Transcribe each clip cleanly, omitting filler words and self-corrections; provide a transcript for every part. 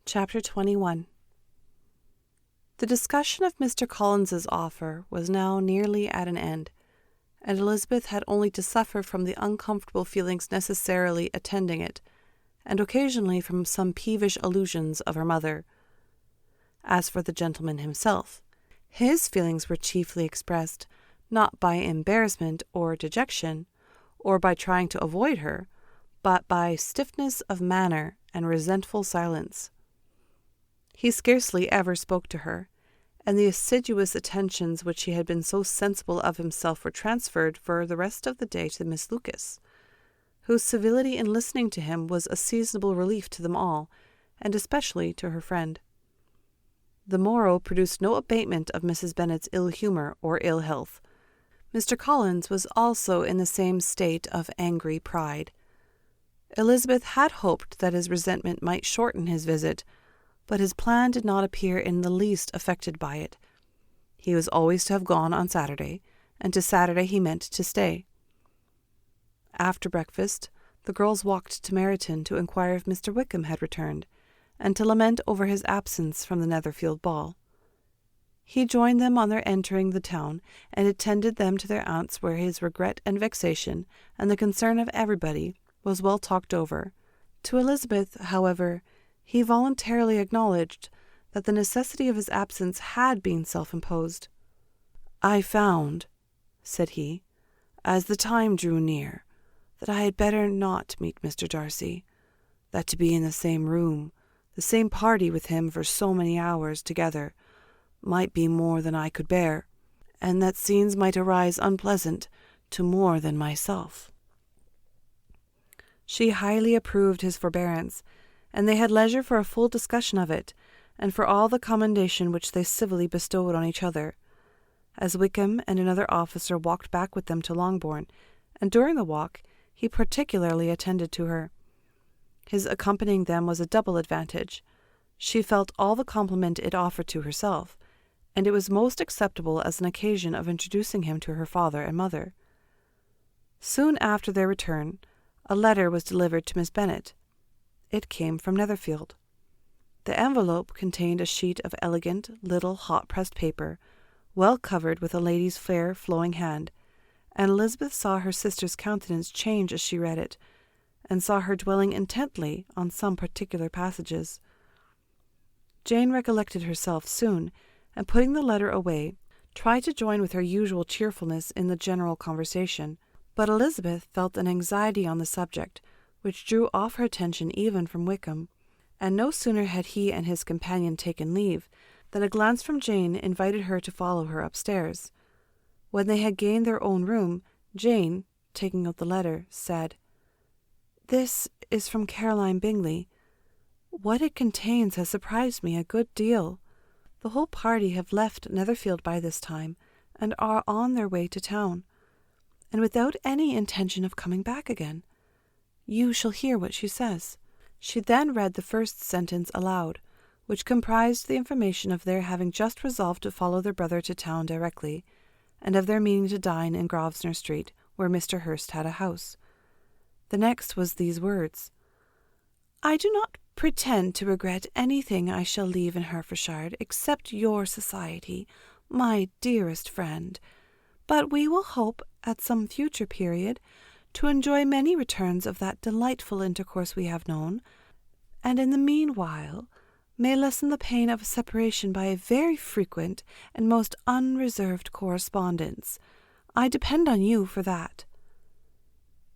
Chapter 21. The discussion of Mr. Collins's offer was now nearly at an end, and Elizabeth had only to suffer from the uncomfortable feelings necessarily attending it, and occasionally from some peevish allusions of her mother. As for the gentleman himself, his feelings were chiefly expressed, not by embarrassment or dejection, or by trying to avoid her, but by stiffness of manner and resentful silence. He scarcely ever spoke to her, and the assiduous attentions which he had been so sensible of himself were transferred for the rest of the day to Miss Lucas, whose civility in listening to him was a seasonable relief to them all, and especially to her friend. The morrow produced no abatement of Mrs. Bennet's ill humour or ill health. Mr. Collins was also in the same state of angry pride. Elizabeth had hoped that his resentment might shorten his visit, but his plan did not appear in the least affected by it. He was always to have gone on Saturday, and to Saturday he meant to stay. After breakfast, the girls walked to Meryton to inquire if Mr. Wickham had returned, and to lament over his absence from the Netherfield ball. He joined them on their entering the town, and attended them to their aunt's, where his regret and vexation, and the concern of everybody, was well talked over. To Elizabeth, however, he voluntarily acknowledged that the necessity of his absence had been self-imposed. "I found," said he, "as the time drew near, that I had better not meet Mr. Darcy, that to be in the same room, the same party with him for so many hours together, might be more than I could bear, and that scenes might arise unpleasant to more than myself." She highly approved his forbearance, and they had leisure for a full discussion of it, and for all the commendation which they civilly bestowed on each other, as Wickham and another officer walked back with them to Longbourn, and during the walk he particularly attended to her. His accompanying them was a double advantage. She felt all the compliment it offered to herself, and it was most acceptable as an occasion of introducing him to her father and mother. Soon after their return, a letter was delivered to Miss Bennet. It came from Netherfield. The envelope contained a sheet of elegant little hot-pressed paper, well covered with a lady's fair flowing hand, and Elizabeth saw her sister's countenance change as she read it, and saw her dwelling intently on some particular passages. Jane recollected herself soon, and putting the letter away, tried to join with her usual cheerfulness in the general conversation, but Elizabeth felt an anxiety on the subject, which drew off her attention even from Wickham, and no sooner had he and his companion taken leave than a glance from Jane invited her to follow her upstairs. When they had gained their own room, Jane, taking out the letter, said, "This is from Caroline Bingley. What it contains has surprised me a good deal. The whole party have left Netherfield by this time, and are on their way to town, and without any intention of coming back again. You shall hear what she says." She then read the first sentence aloud, which comprised the information of their having just resolved to follow their brother to town directly, and of their meaning to dine in Grosvenor Street, where Mr. Hurst had a house. The next was these words: "I do not pretend to regret anything I shall leave in Hertfordshire except your society, my dearest friend, but we will hope, at some future period, to enjoy many returns of that delightful intercourse we have known, and in the meanwhile may lessen the pain of a separation by a very frequent and most unreserved correspondence. I depend on you for that."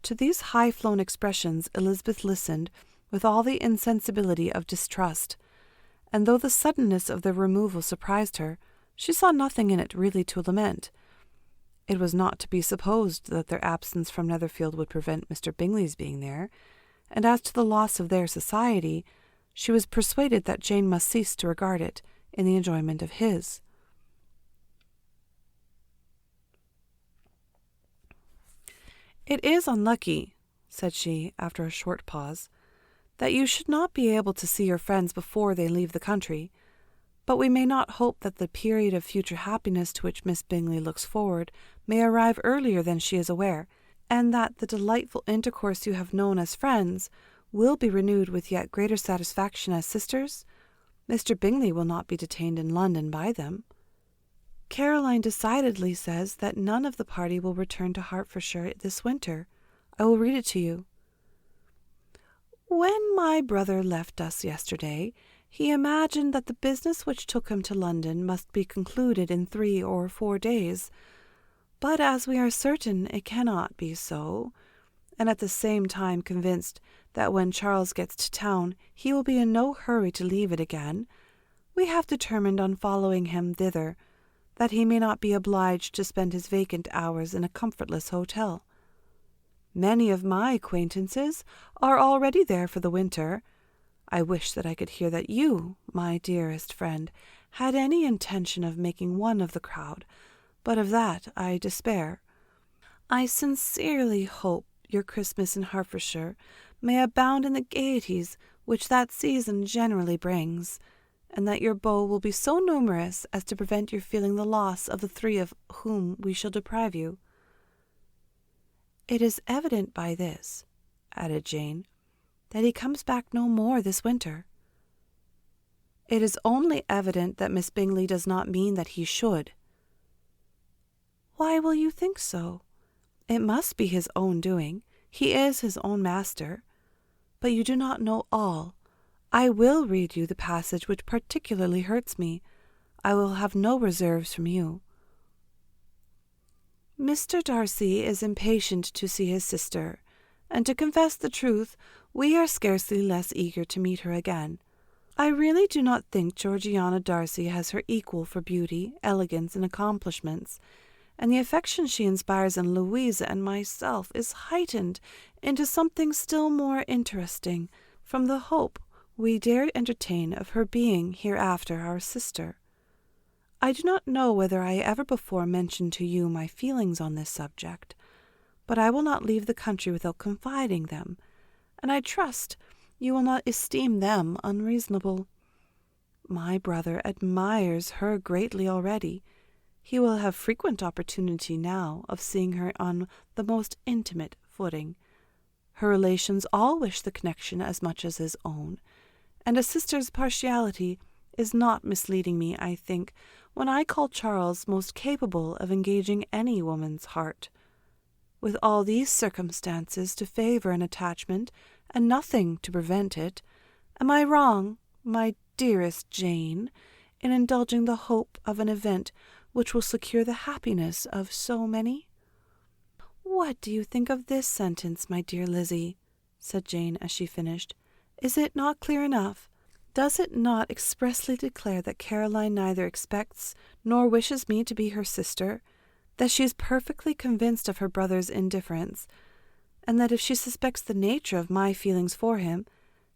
To these high-flown expressions Elizabeth listened with all the insensibility of distrust, and though the suddenness of their removal surprised her, she saw nothing in it really to lament. It was not to be supposed that their absence from Netherfield would prevent Mr. Bingley's being there, and as to the loss of their society, she was persuaded that Jane must cease to regard it in the enjoyment of his. "It is unlucky," said she, after a short pause, "that you should not be able to see your friends before they leave the country. But we may not hope that the period of future happiness to which Miss Bingley looks forward may arrive earlier than she is aware, and that the delightful intercourse you have known as friends will be renewed with yet greater satisfaction as sisters, Mr. Bingley will not be detained in London by them. Caroline decidedly says that none of the party will return to Hertfordshire this winter. I will read it to you. When my brother left us yesterday, he imagined that the business which took him to London must be concluded in 3 or 4 days, but as we are certain it cannot be so, and at the same time convinced that when Charles gets to town he will be in no hurry to leave it again, we have determined on following him thither, that he may not be obliged to spend his vacant hours in a comfortless hotel. Many of my acquaintances are already there for the winter. I wish that I could hear that you, my dearest friend, had any intention of making one of the crowd, but of that I despair. I sincerely hope your Christmas in Hertfordshire may abound in the gaieties which that season generally brings, and that your beaux will be so numerous as to prevent your feeling the loss of the 3 of whom we shall deprive you. It is evident by this, added Jane, that he comes back no more this winter. It is only evident that Miss Bingley does not mean that he should. Why will you think so? It must be his own doing. He is his own master. But you do not know all. I will read you the passage which particularly hurts me. I will have no reserves from you. Mr. Darcy is impatient to see his sister, and to confess the truth, we are scarcely less eager to meet her again. I really do not think Georgiana Darcy has her equal for beauty, elegance, and accomplishments, and the affection she inspires in Louisa and myself is heightened into something still more interesting from the hope we dare entertain of her being hereafter our sister. I do not know whether I ever before mentioned to you my feelings on this subject, but I will not leave the country without confiding them, and I trust you will not esteem them unreasonable. My brother admires her greatly already. He will have frequent opportunity now of seeing her on the most intimate footing. Her relations all wish the connection as much as his own, and a sister's partiality is not misleading me, I think, when I call Charles most capable of engaging any woman's heart. With all these circumstances to favour an attachment, and nothing to prevent it, am I wrong, my dearest Jane, in indulging the hope of an event which will secure the happiness of so many? What do you think of this sentence, my dear Lizzie? Said Jane as she finished. Is it not clear enough? Does it not expressly declare that Caroline neither expects nor wishes me to be her sister, that she is perfectly convinced of her brother's indifference, and that if she suspects the nature of my feelings for him,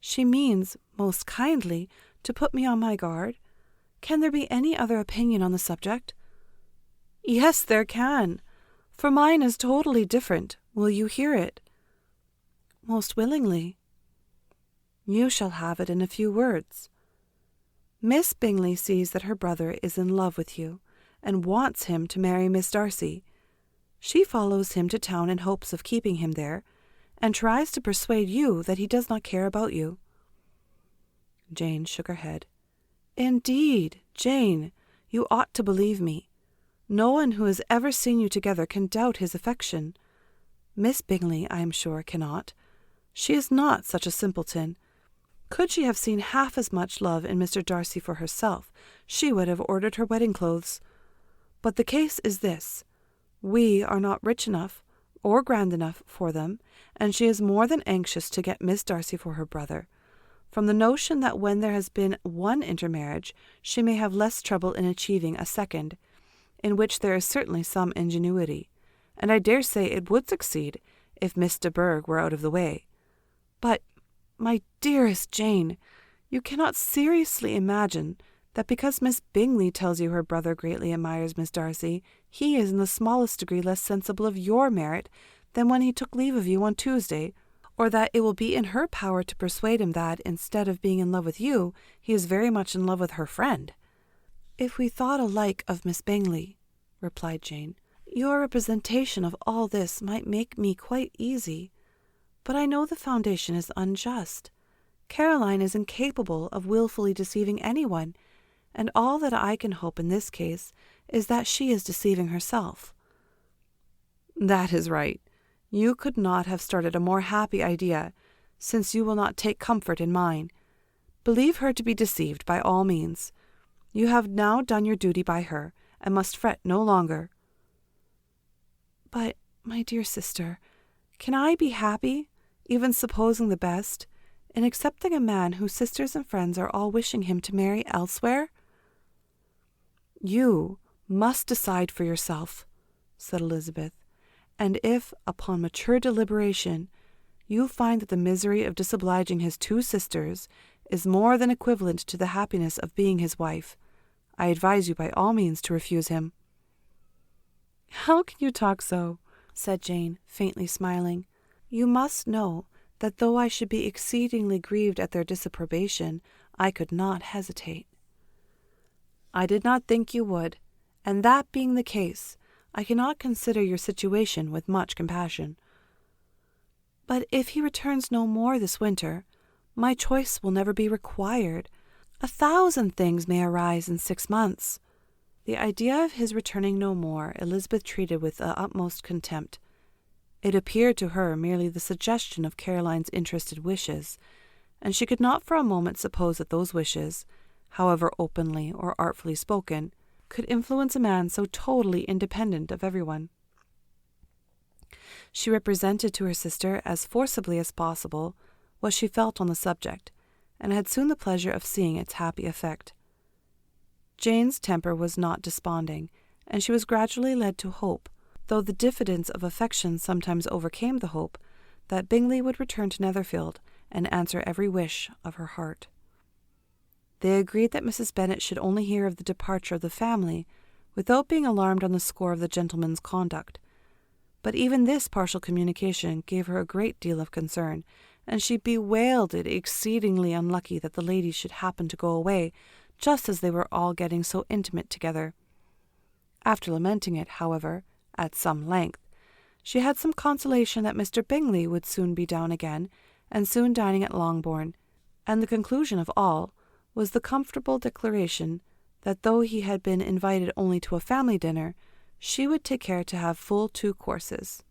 she means, most kindly, to put me on my guard? Can there be any other opinion on the subject? Yes, there can, for mine is totally different. Will you hear it? Most willingly. You shall have it in a few words. Miss Bingley sees that her brother is in love with you, and wants him to marry Miss Darcy. She follows him to town in hopes of keeping him there, and tries to persuade you that he does not care about you. Jane shook her head. Indeed, Jane, you ought to believe me. No one who has ever seen you together can doubt his affection. Miss Bingley, I am sure, cannot. She is not such a simpleton. Could she have seen half as much love in Mr. Darcy for herself, she would have ordered her wedding clothes. But the case is this. We are not rich enough or grand enough for them, and she is more than anxious to get Miss Darcy for her brother, from the notion that when there has been one intermarriage, she may have less trouble in achieving a second, in which there is certainly some ingenuity, and I dare say it would succeed if Miss de Bourgh were out of the way. But, my dearest Jane, you cannot seriously imagine that because Miss Bingley tells you her brother greatly admires Miss Darcy, he is in the smallest degree less sensible of your merit than when he took leave of you on Tuesday, or that it will be in her power to persuade him that, instead of being in love with you, he is very much in love with her friend. If we thought alike of Miss Bingley, replied Jane, your representation of all this might make me quite easy. But I know the foundation is unjust. Caroline is incapable of willfully deceiving anyone, and all that I can hope in this case is that she is deceiving herself." "That is right. You could not have started a more happy idea, since you will not take comfort in mine. Believe her to be deceived by all means. You have now done your duty by her, and must fret no longer." "But, my dear sister, can I be happy, even supposing the best, in accepting a man whose sisters and friends are all wishing him to marry elsewhere?" "You must decide for yourself," said Elizabeth, "and if, upon mature deliberation, you find that the misery of disobliging his two sisters is more than equivalent to the happiness of being his wife, I advise you by all means to refuse him." "How can you talk so?" said Jane, faintly smiling. "You must know that though I should be exceedingly grieved at their disapprobation, I could not hesitate." "I did not think you would, and that being the case, I cannot consider your situation with much compassion." "But if he returns no more this winter, my choice will never be required. 1,000 things may arise in 6 months." The idea of his returning no more Elizabeth treated with the utmost contempt. It appeared to her merely the suggestion of Caroline's interested wishes, and she could not for a moment suppose that those wishes, however openly or artfully spoken, could influence a man so totally independent of everyone. She represented to her sister as forcibly as possible what she felt on the subject, and had soon the pleasure of seeing its happy effect. Jane's temper was not desponding, and she was gradually led to hope, though the diffidence of affection sometimes overcame the hope, that Bingley would return to Netherfield and answer every wish of her heart. They agreed that Mrs. Bennet should only hear of the departure of the family without being alarmed on the score of the gentleman's conduct. But even this partial communication gave her a great deal of concern, and she bewailed it exceedingly unlucky that the ladies should happen to go away just as they were all getting so intimate together. After lamenting it, however, at some length, she had some consolation that Mr. Bingley would soon be down again, and soon dining at Longbourn, and the conclusion of all was the comfortable declaration that though he had been invited only to a family dinner, she would take care to have full 2 courses.